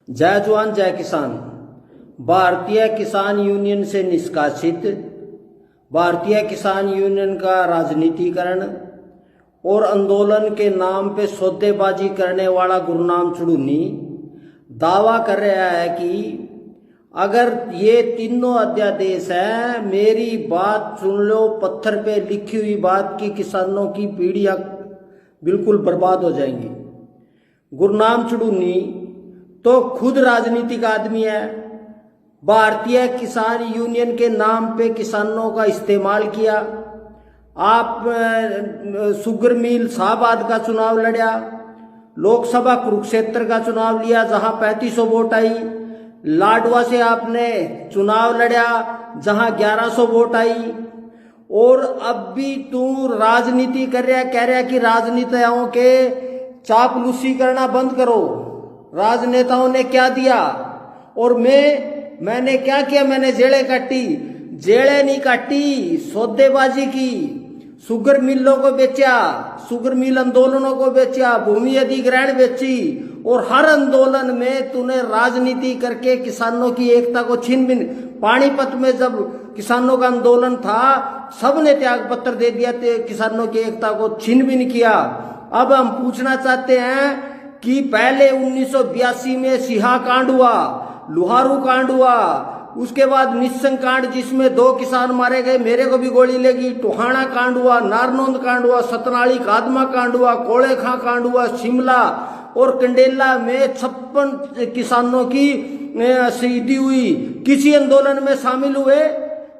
जय जवान जय किसान। भारतीय किसान यूनियन से निष्कासित भारतीय किसान यूनियन का राजनीतिकरण और आंदोलन के नाम पे सौदेबाजी करने वाला गुरनाम चुड़ूनी दावा कर रहा है कि अगर ये तीनों अध्यादेश है, मेरी बात सुन लो, पत्थर पे लिखी हुई बात की किसानों की पीढ़ियां बिल्कुल बर्बाद हो जाएंगी। गुरनाम चुड़ूनी तो खुद राजनीतिक आदमी है। भारतीय किसान यूनियन के नाम पे किसानों का इस्तेमाल किया। आप शुगर मिल शाहबाद का चुनाव लड़ा, लोकसभा कुरुक्षेत्र का चुनाव लिया जहां 3500 वोट आई, लाडवा से आपने चुनाव लड़ा जहां 1100 वोट आई, और अब भी तू राजनीति कर रहा, कह रहा कि राजनेताओं के चापलूसी करना बंद करो। राजनेताओं ने क्या दिया और मैंने क्या किया? मैंने जेड़े काटी? जेड़े नहीं काटी, सौदेबाजी की। शुगर मिलों को बेचा, शुगर मिल आंदोलनों को बेचा, भूमि अधिग्रहण बेची, और हर आंदोलन में तूने राजनीति करके किसानों की एकता को छीन बिन। पानीपत में जब किसानों का आंदोलन था, सबने त्याग पत्र दे दिया, किसानों की एकता को छीन बिन किया। अब हम पूछना चाहते हैं कि पहले 1982 में सिहा कांड हुआ, लुहारू कांड हुआ, उसके बाद निस्संग कांड जिसमें 2 किसान मारे गए, मेरे को भी गोली लगी, टोहाना कांड हुआ, नारनौंद कांड हुआ, सतनाली कादमा कांड हुआ, कोड़े खां कांड हुआ, शिमला और कंडेला में 56 किसानों की शहीदी हुई। किसी आंदोलन में शामिल हुए?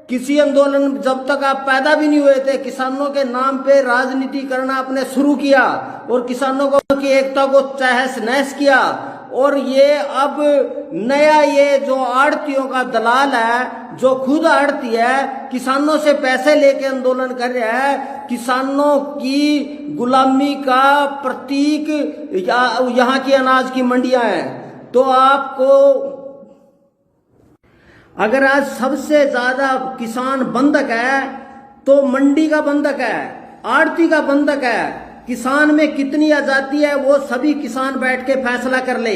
किसी आंदोलन जब तक आप पैदा भी नहीं हुए थे, किसानों के नाम पे राजनीति करना आपने शुरू किया और किसानों की एकता को तहस नहस किया। और ये अब नया ये जो आड़तियों का दलाल है, जो खुद आड़ती है, किसानों से पैसे लेके आंदोलन कर रहा है, किसानों की गुलामी का प्रतीक यहाँ की अनाज की मंडियां हैं। तो आपको अगर आज सबसे ज्यादा किसान बंधक है तो मंडी का बंधक है, आड़ती का बंधक है। किसान में कितनी आजादी है वो सभी किसान बैठ के फैसला कर ले।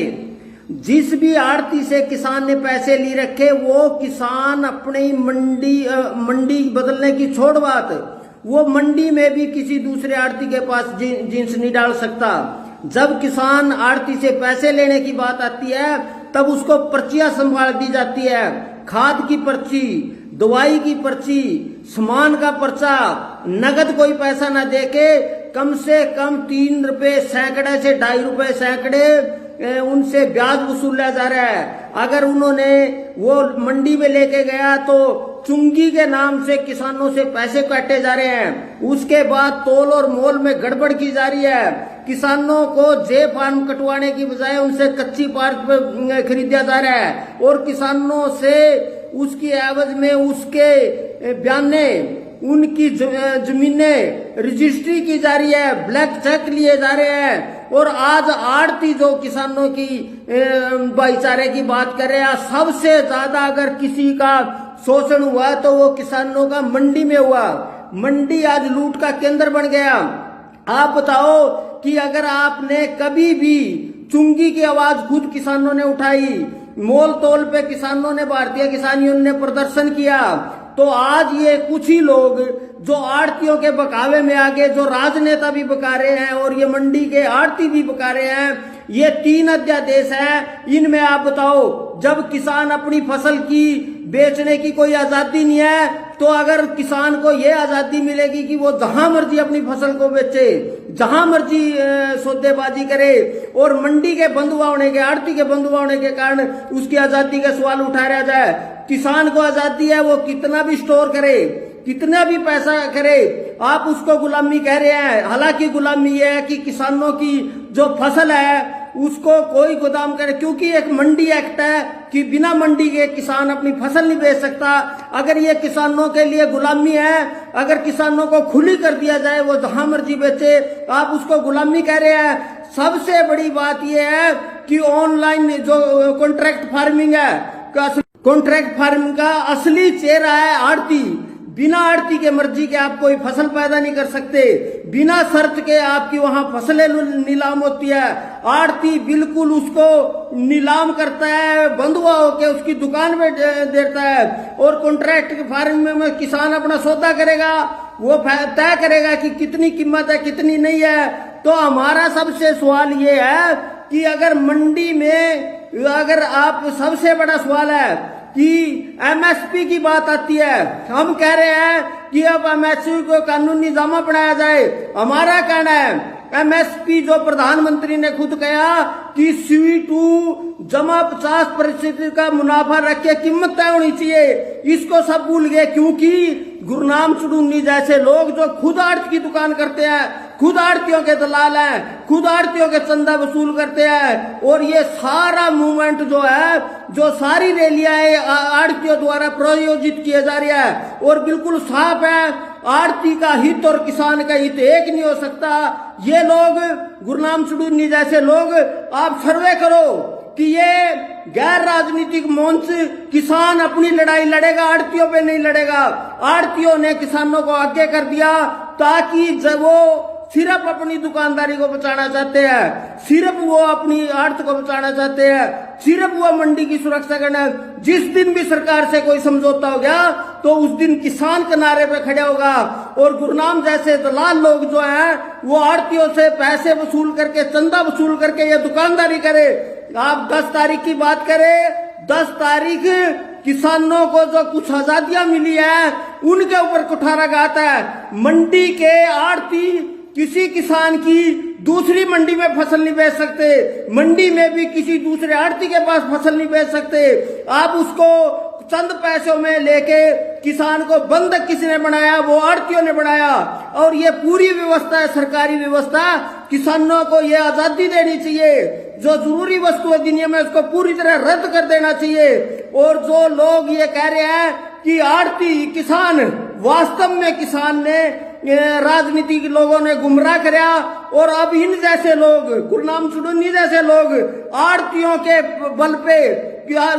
जिस भी आड़ती से किसान ने पैसे ली रखे, वो किसान अपनी मंडी बदलने की छोड़ बात, वो मंडी में भी किसी दूसरे आड़ती के पास जींस नहीं डाल सकता। जब किसान आड़ती से पैसे लेने की बात आती है, तब उसको पर्चियां संभाल दी जाती है, खाद की पर्ची, दवाई की पर्ची, सामान का पर्चा, नगद कोई पैसा ना देके कम से कम 3 रुपए सैकड़े से 2.5 रुपए सैकड़े उनसे ब्याज वसूला जा रहा है। अगर उन्होंने वो मंडी में लेके गया तो चुंगी के नाम से किसानों से पैसे काटे जा रहे हैं। उसके बाद तोल और मोल में गड़बड़ की जा रही है। किसानों को जे फार्म कटवाने की बजाय उनसे कच्ची पार्क पे खरीदा जा रहा है, और किसानों से उसकी एवज में उसके बयाने, उनकी जमीनें रजिस्ट्री की जा रही है, ब्लैक चेक लिए जा रहे हैं। और आज आड़ती जो किसानों की भाईचारे की बात कर रहे हैं, सबसे ज्यादा अगर किसी का शोषण हुआ तो वो किसानों का मंडी में हुआ। मंडी आज लूट का केंद्र बन गया। आप बताओ कि अगर आपने कभी भी चुंगी की आवाज खुद किसानों ने उठाई, मोल तोल पे किसानों ने, भारतीय किसान यूनियन ने प्रदर्शन किया, तो आज ये कुछ ही लोग जो आड़तियों के बकावे में आगे, जो राजनेता भी बका रहे हैं और ये मंडी के आड़ती भी बका रहे हैं, ये 3 अध्यादेश है। इनमें आप बताओ, जब किसान अपनी फसल की बेचने की कोई आजादी नहीं है, तो अगर किसान को ये आजादी मिलेगी कि वो जहां मर्जी अपनी फसल को बेचे, जहां मर्जी सौदेबाजी करे, और मंडी के बंद हुआ होने के, आड़ती के बंद हुआ होने के कारण उसकी आजादी का सवाल उठाया जाए। किसान को आजादी है, वो कितना भी स्टोर करे, कितना भी पैसा करे, आप उसको गुलामी कह रहे हैं। हालांकि गुलामी ये है कि किसानों की जो फसल है उसको कोई गोदाम करे, क्योंकि एक मंडी एक्ट है कि बिना मंडी के किसान अपनी फसल नहीं बेच सकता। अगर ये किसानों के लिए गुलामी है, अगर किसानों को खुली कर दिया जाए, वो जहां मर्जी बेचे, आप उसको गुलामी कह रहे हैं। सबसे बड़ी बात यह है कि ऑनलाइन जो कॉन्ट्रैक्ट फार्मिंग है, कॉन्ट्रैक्ट फार्मिंग का असली चेहरा है आड़ती। बिना आड़ती के मर्जी के आप कोई फसल पैदा नहीं कर सकते, बिना शर्त के आपकी वहां फसलें नीलाम होती है। आड़ती बिल्कुल उसको नीलाम करता है, बंधुआ होके उसकी दुकान में देता है, और कॉन्ट्रैक्ट फार्मिंग में किसान अपना सौदा करेगा, वो तय करेगा कि कितनी कीमत है कितनी नहीं है। तो हमारा सबसे सवाल ये है कि अगर मंडी में, अगर आप, सबसे बड़ा सवाल है कि एमएसपी की बात आती है, हम कह रहे हैं कि अब एमएसपी को कानूनी जामा बनाया जाए। हमारा कहना है एमएसपी जो प्रधानमंत्री ने खुद कहा कि C2 जमा 50% का मुनाफा रख के कीमत तय होनी चाहिए, इसको सब भूल गए, क्योंकि गुरनाम चुड़ूनी जैसे लोग जो खुद आड़त की दुकान करते हैं, खुद आड़तियों के दलाल हैं, खुद आड़तियों के चंदा वसूल करते हैं, और ये सारा मूवमेंट जो है, जो सारी रैलियां आड़तियों द्वारा प्रायोजित किए जा रही है, और बिल्कुल साफ है आड़ती का हित और किसान का हित एक नहीं हो सकता। ये लोग, गुरनाम चुड़ूनी जैसे लोग, आप सर्वे करो कि ये गैर राजनीतिक मंच, किसान अपनी लड़ाई लड़ेगा, आड़तियों पे नहीं लड़ेगा। आड़तियों ने किसानों को आगे कर दिया ताकि जब वो सिर्फ अपनी दुकानदारी को बचाना चाहते हैं, सिर्फ वो अपनी आड़त को बचाना चाहते हैं, सिर्फ वो मंडी की सुरक्षा करना। जिस दिन भी सरकार से कोई समझौता हो गया तो उस दिन किसान किनारे पे खड़े होगा, और गुरनाम जैसे दलाल लोग जो हैं वो आड़तियों से पैसे वसूल करके, चंदा वसूल करके ये दुकानदारी करे। आप 10 तारीख की बात करें, 10 तारीख किसानों को जो कुछ आजादियां मिली है उनके ऊपर कुठाराघात है। मंडी के आड़ती किसी किसान की दूसरी मंडी में फसल नहीं बेच सकते, मंडी में भी किसी दूसरे आड़ती के पास फसल नहीं बेच सकते। आप उसको चंद पैसों में लेके, किसान को बंधक किसने बनाया? वो आड़तियों ने बनाया। और ये पूरी व्यवस्था है, सरकारी व्यवस्था, किसानों को ये आजादी देनी चाहिए। जो जरूरी वस्तु अधिनियम है उसको पूरी तरह रद्द कर देना चाहिए। और जो लोग ये कह रहे हैं कि आड़ती किसान, वास्तव में किसान ने, राजनीतिक लोगों ने गुमराह कराया, और अब इन जैसे लोग, गुरनाम चुड़ूनी जैसे लोग आड़तियों के बल पे,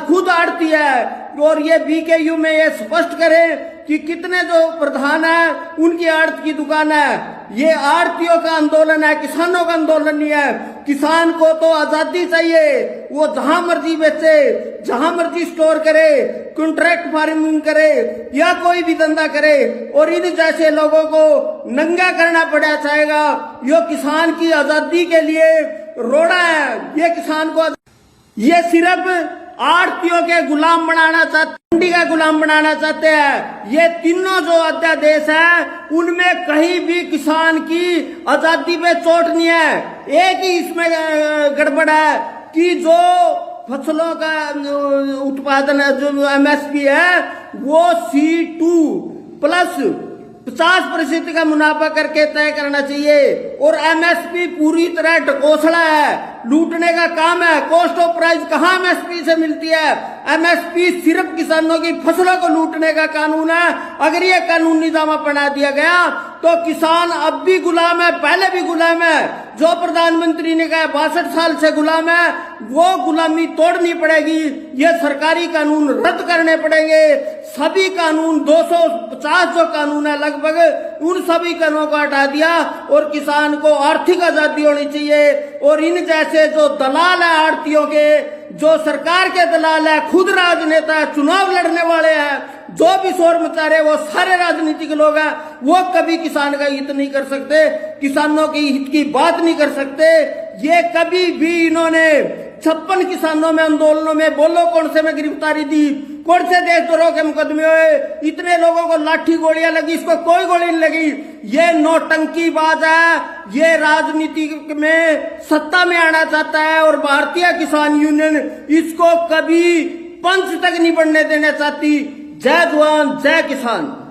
खुद आड़ती है, और ये BKU में ये स्पष्ट करें कि कितने जो प्रधान है उनकी आड़त की दुकान है। ये आड़तियों का आंदोलन है, किसानों का आंदोलन नहीं है। किसान को तो आजादी चाहिए, वो जहां मर्जी बेचे, जहां मर्जी स्टोर करे, कॉन्ट्रैक्ट फार्मिंग करे या कोई भी धंधा करे, और इन जैसे लोगों को नंगा करना पड़ा चाहेगा। यो किसान की आजादी के लिए रोड़ा है, ये किसान को, ये सिर्फ आड़तियों के गुलाम बनाना चाहते, मंडी का गुलाम बनाना चाहते हैं। ये तीनों जो अध्यादेश है उनमें कहीं भी किसान की आजादी पे चोट नहीं है। एक ही इसमें गड़बड़ है कि जो फसलों का उत्पादन है, जो MSP है, वो C2 प्लस 50% का मुनाफा करके तय करना चाहिए। और MSP पूरी तरह ढकोसला है, लूटने का काम है। कॉस्ट ऑफ प्राइस कहाँ MSP से मिलती है? MSP सिर्फ किसानों की फसलों को लूटने का कानून है। अगर ये कानून निजामा बना दिया गया तो किसान अब भी गुलाम है, पहले भी गुलाम है। जो प्रधानमंत्री ने कहा 62 साल से गुलाम है, वो गुलामी तोड़नी पड़ेगी। ये सरकारी कानून रद्द करने पड़ेंगे। सभी कानून, 250 जो कानून है लगभग, उन सभी कानूनों को हटा दिया, और किसान को आर्थिक आजादी होनी चाहिए। और इन जैसे जो दलाल है आड़तियों के, जो सरकार के दलाल है, खुद राजनेता, चुनाव लड़ने वाले हैं, जो भी शोर मचा रहे वो सारे राजनीतिक लोग हैं, वो कभी किसान का हित नहीं कर सकते, किसानों के हित की बात नहीं कर सकते। ये कभी भी इन्होंने 56 किसानों में आंदोलनों में, बोलो कौन से में गिरफ्तारी दी, कौन से देशद्रोह के मुकदमे हुए, इतने लोगों को लाठी गोलियां लगी, इसको कोई गोली नहीं लगी। ये नौटंकी बाज है, ये राजनीति में सत्ता में आना चाहता है, और भारतीय किसान यूनियन इसको कभी पंच तक नहीं बढ़ने देना चाहती। जय जवान जय किसान।